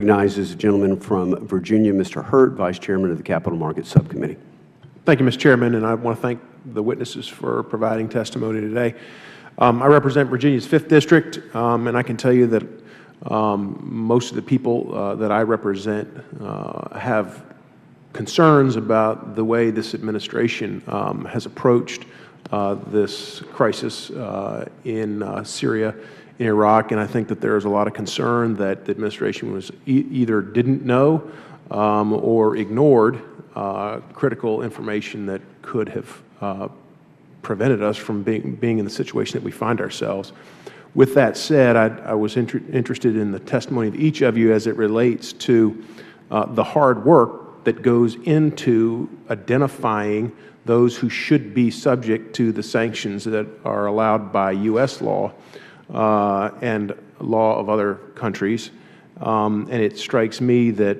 Recognizes a gentleman from Virginia, Mr. Hurt, Vice Chairman of the Capital Markets Subcommittee. Thank you, Mr. Chairman, and I want to thank the witnesses for providing testimony today. I represent Virginia's 5th District, and I can tell you that most of the people that I represent have concerns about the way this administration has approached this crisis in Syria, in Iraq, and I think that there is a lot of concern that the administration was either didn't know or ignored critical information that could have prevented us from being in the situation that we find ourselves. With that said, I was interested in the testimony of each of you as it relates to the hard work that goes into identifying those who should be subject to the sanctions that are allowed by U.S. law and law of other countries. And it strikes me that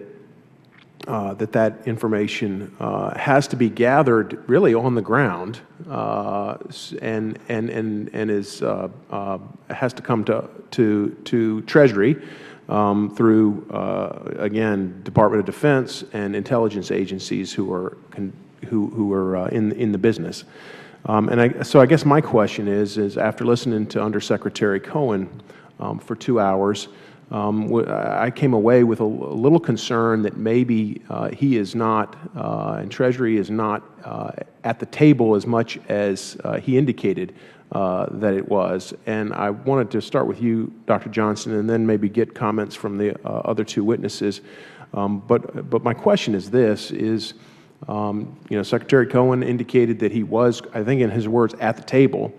that information has to be gathered really on the ground and is has to come to Treasury through again Department of Defense and intelligence agencies who are in the business. So I guess my question is after listening to Undersecretary Cohen for 2 hours, I came away with a little concern that maybe he is not, and Treasury is not at the table as much as he indicated that it was. And I wanted to start with you, Dr. Johnson, and then maybe get comments from the other 2 witnesses. But my question is this, Secretary Cohen indicated that he was, I think in his words, at the table.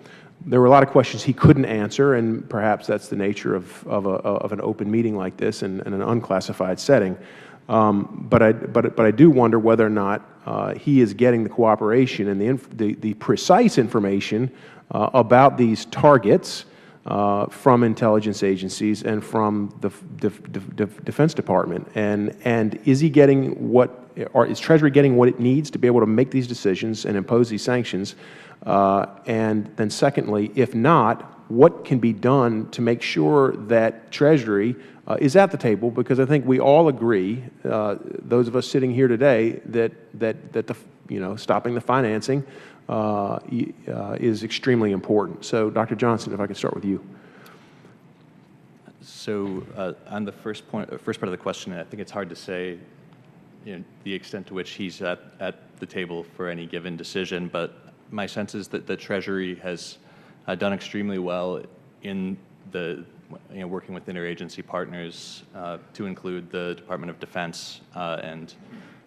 There were a lot of questions he couldn't answer, and perhaps that's the nature of an open meeting like this in an unclassified setting. But I do wonder whether or not he is getting the cooperation and the precise information about these targets from intelligence agencies and from the Defense Department, and is he getting or is Treasury getting what it needs to be able to make these decisions and impose these sanctions? And then secondly, if not, what can be done to make sure that Treasury is at the table? Because I think we all agree, those of us sitting here today, that stopping the financing is extremely important. So, Dr. Johnson, if I could start with you. So, on the first part of the question, I think it's hard to say the extent to which he's at the table for any given decision, but my sense is that the Treasury has done extremely well in working with interagency partners to include the Department of Defense and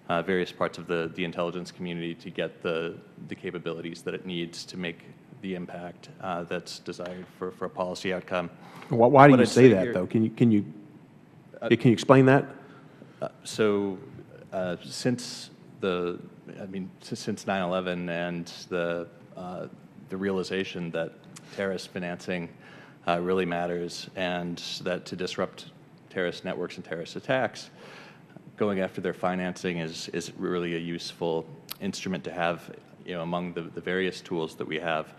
various parts of the intelligence community to get the capabilities that it needs to make the impact that's desired for a policy outcome. Why do you say that, though? Can you explain that? Since 9/11 and the realization that terrorist financing really matters, and that to disrupt terrorist networks and terrorist attacks, going after their financing is really a useful instrument to have among the various tools that we have.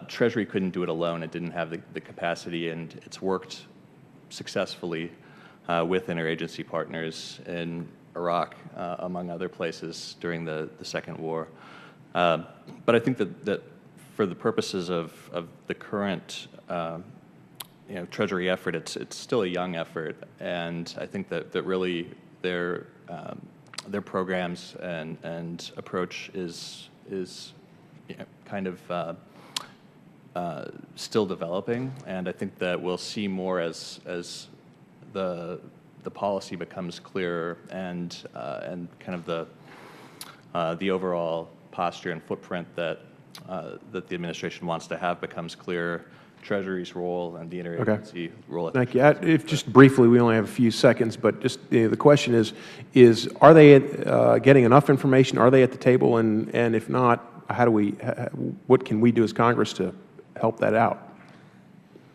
Treasury couldn't do it alone. It didn't have the capacity, and it's worked successfully with interagency partners in Iraq, among other places during the Second War. But I think that for the purposes of the current Treasury effort, it's still a young effort, and I think that really their programs and approach is kind of still developing, and I think that we'll see more as the policy becomes clearer and kind of the overall posture and footprint that the administration wants to have becomes clearer. Treasury's role and the interagency role. Thank you. If just briefly, we only have a few seconds, but just the question is are they getting enough information? Are they at the table? And if not, what can we do as Congress to help that out?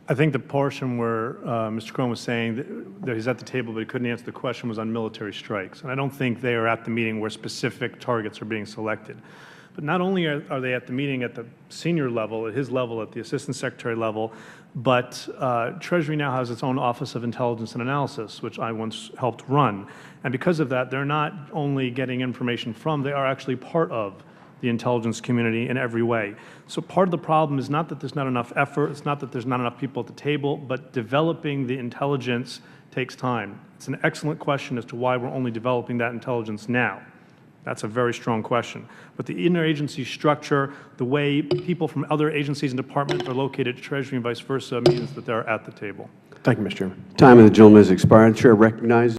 I think the portion where Mr. Cohen was saying that he's at the table but he couldn't answer the question was on military strikes. And I don't think they are at the meeting where specific targets are being selected. But not only are they at the meeting at the senior level, at his level, at the Assistant Secretary level, But Treasury now has its own Office of Intelligence and Analysis, which I once helped run. And because of that, they're not only getting information from, they are actually part of the intelligence community in every way. So part of the problem is not that there's not enough effort, it's not that there's not enough people at the table, but developing the intelligence takes time. It's an excellent question as to why we're only developing that intelligence now. That's a very strong question. But the interagency structure, the way people from other agencies and departments are located at Treasury and vice versa, means that they're at the table. Thank you, Mr. Chairman. Time of the gentleman has expired. The Chair recognizes